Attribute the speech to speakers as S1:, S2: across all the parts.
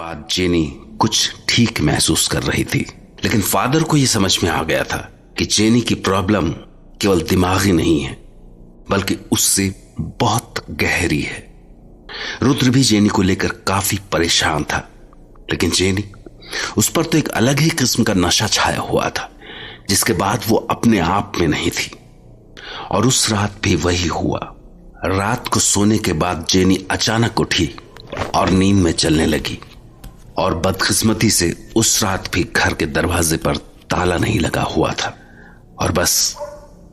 S1: बाद जेनी कुछ ठीक महसूस कर रही थी, लेकिन फादर को यह समझ में आ गया था कि जेनी की प्रॉब्लम केवल दिमागी नहीं है बल्कि उससे बहुत गहरी है। रुद्र भी जेनी को लेकर काफी परेशान था, लेकिन जेनी, उस पर तो एक अलग ही किस्म का नशा छाया हुआ था जिसके बाद वो अपने आप में नहीं थी। और उस रात भी वही हुआ। रात को सोने के बाद जेनी अचानक उठी और नींद में चलने लगी, और बदकिस्मती से उस रात भी घर के दरवाजे पर ताला नहीं लगा हुआ था। और बस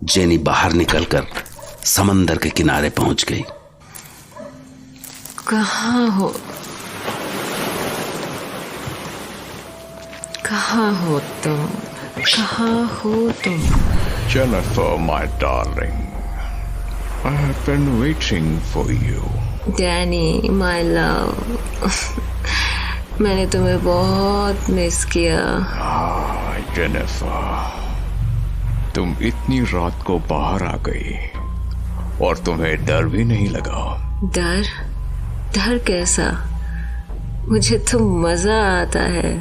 S1: जेनी बाहर निकलकर समंदर के किनारे पहुंच गई।
S2: कहाँ हो तुम? कहाँ हो तुम?
S3: Jennifer, my darling, I have been waiting for you.
S2: Danny, my love, मैंने तुम्हें बहुत मिस किया।
S3: जेनिफर, तुम इतनी रात को बाहर आ गई और तुम्हें डर भी नहीं लगा?
S2: डर कैसा? मुझे तो मजा आता है।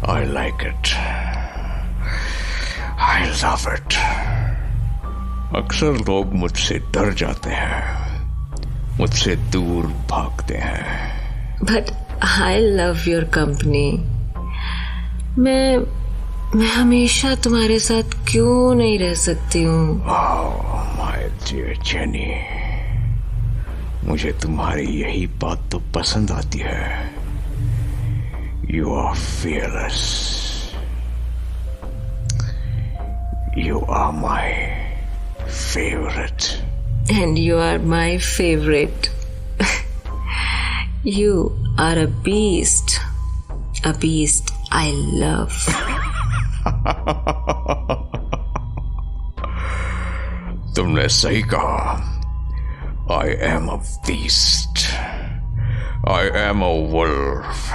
S3: I like it. I love it. अक्सर लोग मुझसे डर जाते हैं, मुझसे दूर भागते हैं।
S2: But I love your company. मैं हमेशा तुम्हारे साथ क्यों नहीं रह सकती हूँ?
S3: Oh, my dear Jenny, मुझे तुम्हारी यही बात तो पसंद आती है। You are fearless. You are my favorite.
S2: And you are my favorite. You are a beast. A beast I love.
S3: तुमने सही कहा। I am a beast. I am a wolf.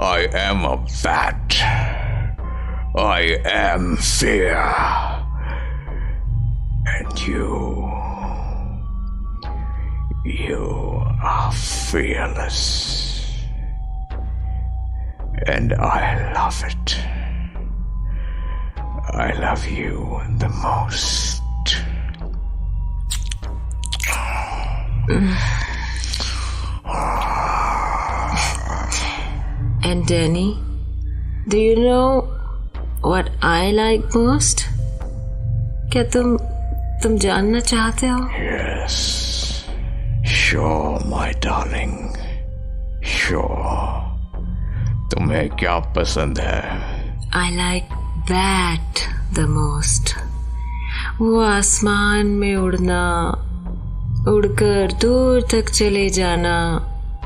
S3: I am a bat. I am fear. And you are fearless. And I love it. I love you the most.
S2: And Danny, do you know what I like most? क्या तुम जानना चाहते हो?
S3: Yes. Sure, my darling. Sure. तुम्हें क्या पसंद है?
S2: I like that the most. वो आसमान में उड़ना, उड़कर दूर तक चले जाना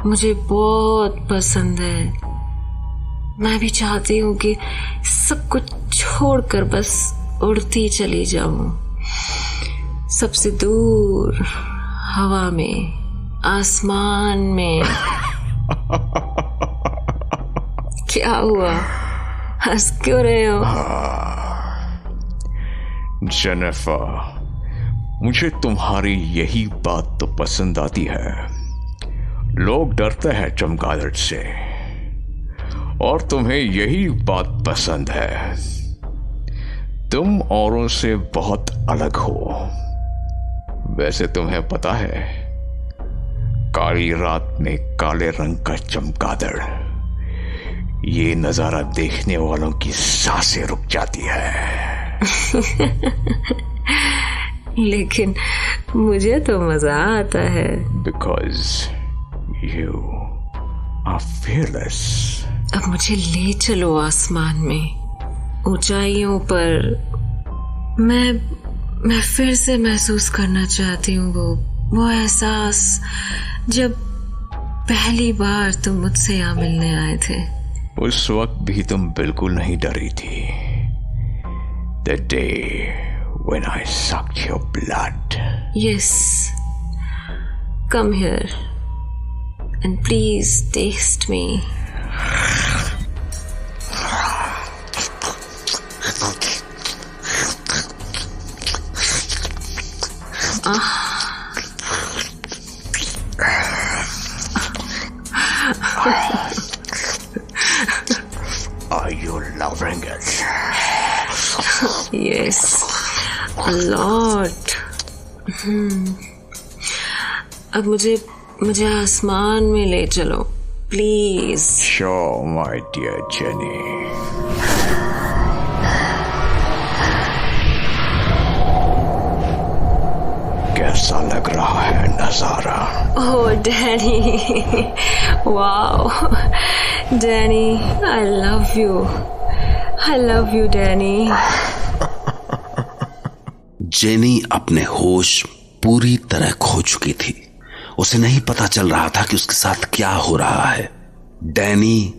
S2: मुझे बहुत पसंद है। मैं भी चाहती हूँ कि सब कुछ छोड़कर बस उड़ती चली जाऊं, सबसे दूर, हवा में, आसमान में। क्या हुआ? हंस क्यों रहे हो?
S3: जेनिफर, मुझे तुम्हारी यही बात तो पसंद आती है। लोग डरते हैं चमगादड़ से, और तुम्हें यही बात पसंद है। तुम औरों से बहुत अलग हो। वैसे तुम्हें पता है, काली रात में काले रंग का चमगादड़, ये नजारा देखने वालों की सांसें रुक जाती है।
S2: लेकिन मुझे तो मजा आता है।
S3: Because you are fearless.
S2: अब मुझे ले चलो आसमान में, ऊंचाइयों पर। मैं फिर से महसूस करना चाहती हूँ वो एहसास जब पहली बार तुम मुझसे यहाँ मिलने आए थे।
S3: उस वक्त भी तुम बिल्कुल नहीं डरी थी। The day when I sucked your blood.
S2: Yes. Come here and please taste me.
S3: it.
S2: Yes, a lot. अब मुझे आसमान में ले चलो please.
S3: Sure, my dear Jenny. कैसा लग रहा है नजारा?
S2: Oh Danny, wow Danny, I love you Danny.
S1: Jenny अपने होश पूरी तरह खो चुकी थी। उसे नहीं पता चल रहा था कि उसके साथ क्या हो रहा है। डैनी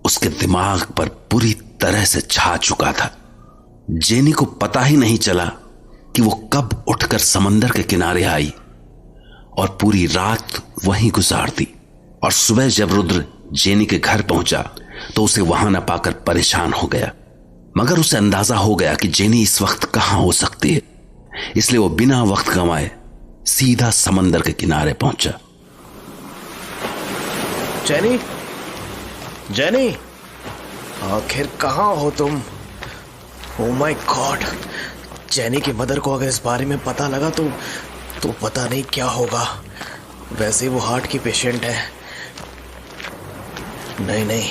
S1: उसके दिमाग पर पूरी तरह से छा चुका था। जेनी को पता ही नहीं चला कि वो कब उठकर समंदर के किनारे आई और पूरी रात वहीं गुजार दी। और सुबह जब रुद्र जेनी के घर पहुंचा तो उसे वहां न पाकर परेशान हो गया, मगर उसे अंदाजा हो गया कि जेनी इस वक्त कहां हो सकती है। इसलिए वो बिना वक्त गंवाए सीधा समंदर के किनारे पहुंचा।
S4: जेनी, जेनी, आखिर कहां हो तुम? ओह माय गॉड, जेनी की मदर को अगर इस बारे में पता लगा तो पता नहीं क्या होगा। वैसे वो हार्ट की पेशेंट है। नहीं,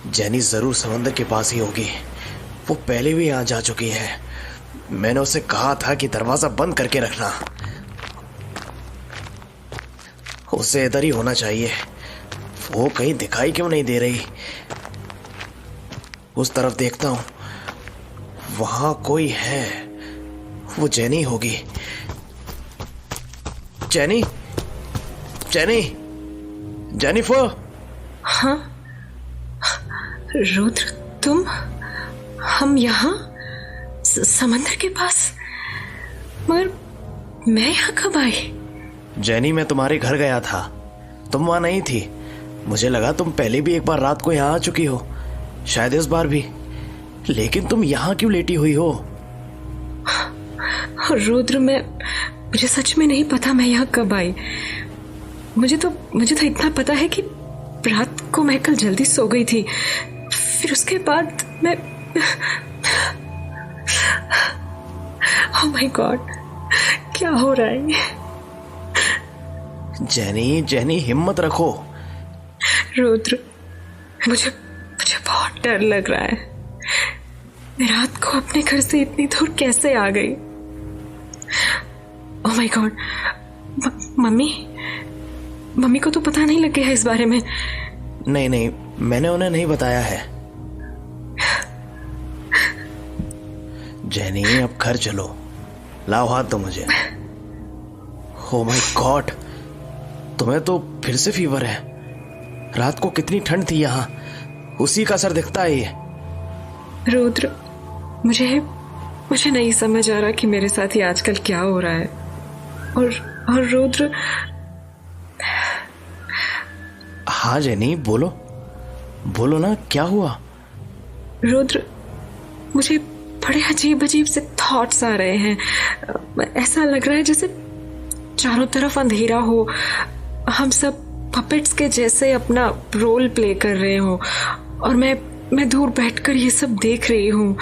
S4: जेनी जरूर समंदर के पास ही होगी। वो पहले भी यहाँ जा चुकी है। मैंने उसे कहा था कि दरवाजा बंद करके रखना। उसे इधर ही होना चाहिए। वो कहीं दिखाई क्यों नहीं दे रही? उस तरफ देखता हूं, वहां कोई है। वो जेनी होगी। Jenny, jenny, Jennifer.
S2: हाँ रुद्र, तुम? हम यहाँ समंदर के पास? मगर मैं यहाँ कब आई?
S4: जेनी, मैं तुम्हारे घर गया था, तुम वहां नहीं थी। मुझे लगा तुम पहले भी एक बार रात को यहाँ आ चुकी हो, शायद इस बार भी। लेकिन तुम यहाँ क्यों लेटी हुई हो?
S2: रुद्र, मुझे सच में नहीं पता मैं यहाँ कब आई। मुझे तो इतना पता है कि रात को मैं कल जल्दी सो गई थी। फिर उसके बाद मैं ओह माय गॉड, क्या हो रहा है?
S4: जेनी, हिम्मत रखो।
S2: रुद्र, मुझे बहुत डर लग रहा है। मैं रात को अपने घर से इतनी दूर कैसे आ गई? ओह माय गॉड, मम्मी को तो पता नहीं लग गया इस बारे में?
S4: नहीं, मैंने उन्हें नहीं बताया है। जेनी, अब घर चलो। लाओ हाथ दो मुझे। ओह माय गॉड, तुम्हें तो फिर से फीवर है। रात को कितनी ठंड थी यहाँ, उसी का असर दिखता है ये।
S2: रुद्र, मुझे नहीं समझ आ रहा कि मेरे साथ ये आजकल क्या हो रहा है। और रुद्र।
S4: हाँ जेनी, बोलो ना, क्या हुआ?
S2: रुद्र, मुझे बड़े अजीब से थॉट्स आ रहे हैं। ऐसा लग रहा है जैसे चारों तरफ अंधेरा हो, हम सब पपेट्स के जैसे अपना रोल प्ले कर रहे हो और मैं दूर बैठकर ये सब देख रही हूँ।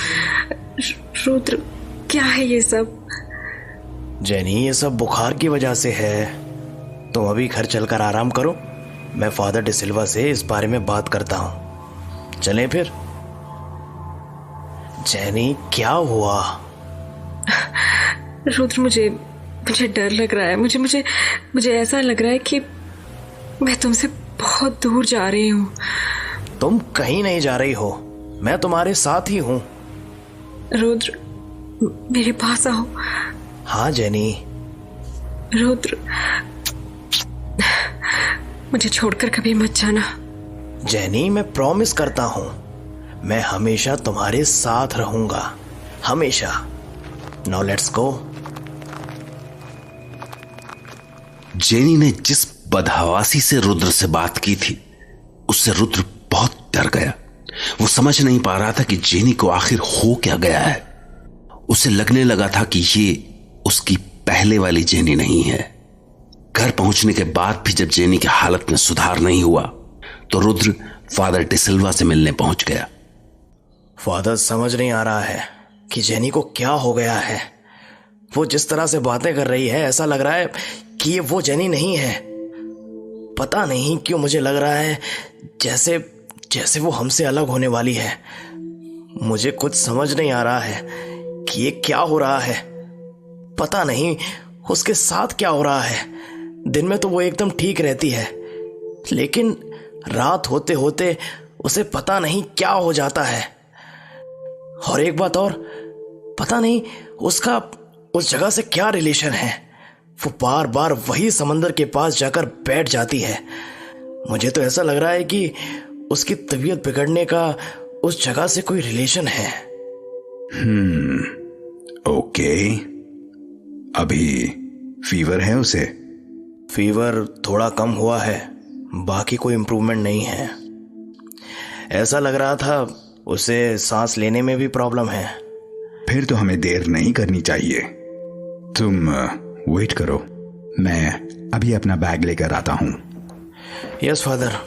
S2: रुद्र, क्या है ये सब?
S4: जेनी, ये सब बुखार की वजह से है। तुम अभी घर चलकर आराम करो। मैं फादर डिसिल्वा से इस बारे में बात करता हूँ। चलें फिर? जेनी, क्या हुआ?
S2: रुद्र, मुझे डर लग रहा है। मुझे ऐसा लग रहा है कि मैं तुमसे बहुत दूर जा रही हूँ।
S4: तुम कहीं नहीं जा रही हो, मैं तुम्हारे साथ ही हूँ।
S2: रुद्र, मेरे पास आओ।
S4: हाँ जेनी।
S2: रुद्र, मुझे छोड़कर कभी मत जाना।
S4: जेनी, मैं प्रॉमिस करता हूँ, मैं हमेशा तुम्हारे साथ रहूंगा, हमेशा। Now let's go.
S1: जेनी ने जिस बदहवासी से रुद्र से बात की थी, उससे रुद्र बहुत डर गया। वो समझ नहीं पा रहा था कि जेनी को आखिर हो क्या गया है। उसे लगने लगा था कि ये उसकी पहले वाली जेनी नहीं है। घर पहुंचने के बाद भी जब जेनी की हालत में सुधार नहीं हुआ तो रुद्र फादर डिसिल्वा से मिलने पहुंच गया।
S4: फादर, समझ नहीं आ रहा है कि जेनी को क्या हो गया है। वो जिस तरह से बातें कर रही है, ऐसा लग रहा है कि ये वो जेनी नहीं है। पता नहीं क्यों मुझे लग रहा है जैसे जैसे वो हमसे अलग होने वाली है। मुझे कुछ समझ नहीं आ रहा है कि ये क्या हो रहा है। पता नहीं उसके साथ क्या हो रहा है। दिन में तो वो एकदम ठीक रहती है, लेकिन रात होते होते उसे पता नहीं क्या हो जाता है। और एक बात और, पता नहीं उसका उस जगह से क्या रिलेशन है। वो बार बार वही समंदर के पास जाकर बैठ जाती है। मुझे तो ऐसा लग रहा है कि उसकी तबीयत बिगड़ने का उस जगह से कोई रिलेशन है।
S5: ओके। अभी फीवर है उसे?
S4: फीवर थोड़ा कम हुआ है, बाकी कोई इम्प्रूवमेंट नहीं है। ऐसा लग रहा था उसे सांस लेने में भी प्रॉब्लम है।
S5: फिर तो हमें देर नहीं करनी चाहिए। तुम वेट करो, मैं अभी अपना बैग लेकर आता हूँ।
S4: Yes father.